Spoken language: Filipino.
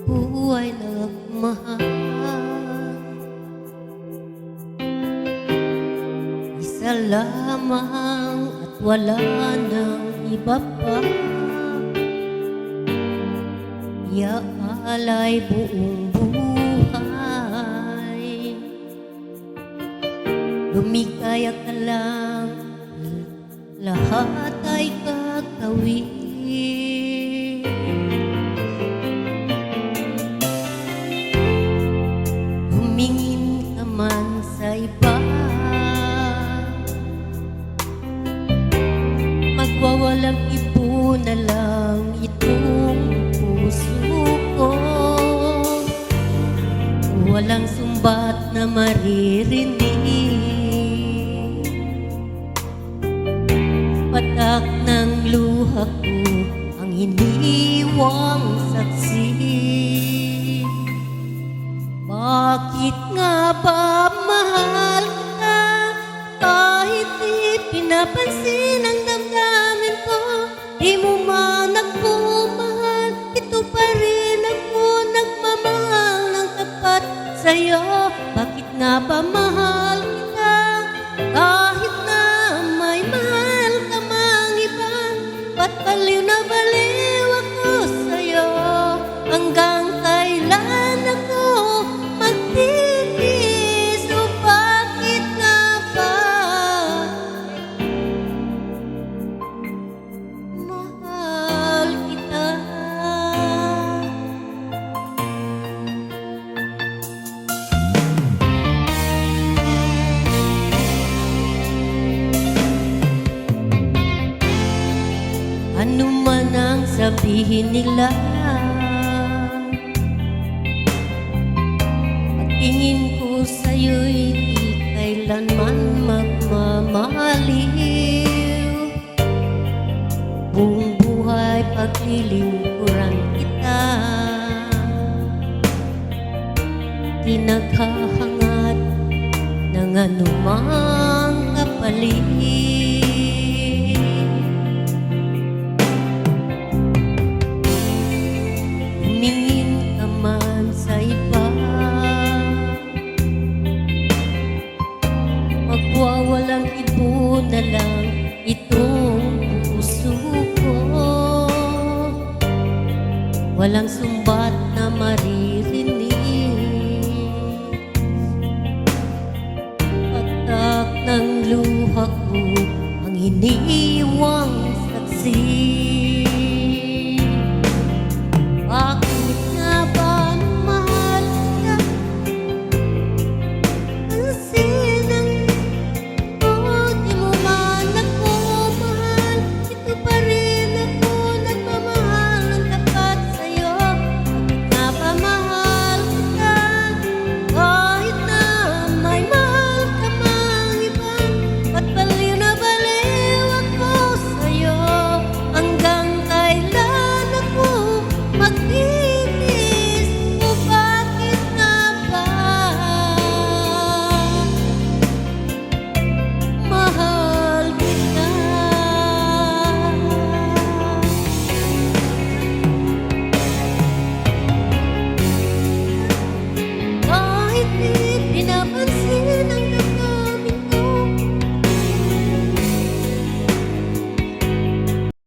ko ay nagmahal. Isa lamang at wala nang iba pa. Iaalay buong buhay. Lumikaya ka lang, lahat ay gagawin. Humingin ka man sa iba, magwawalang ibo na lang itong puso ko. Walang sumbat na maririnig, patak ng luha ko ang iniwang saksi. Bakit nga ba mahal kita kahit di pinapansin ang damdamin ko? Di mo man ako mahal, ito pa rin ako nagmamahal ng tapat sa'yo. Bakit nga ba mahal kita kahit na may mahal ka mang iba? Ba't baliw na baliw ako sa'yo? Hanggang kailan ako magtitiis? O bakit nga ba mahal kita? Ano man ang sabihin nila, pagtingin ko sa'yo'y di kailanman magmamaliw. Buong buhay paglilingkuran kita, di naghahangad ng anumang kapalit. Humingin ka man sa iba, magwawalang ibo na lang itong puso ko. Walang sumbat na maririnig, patak ng luha ko ang iniiwang saksi.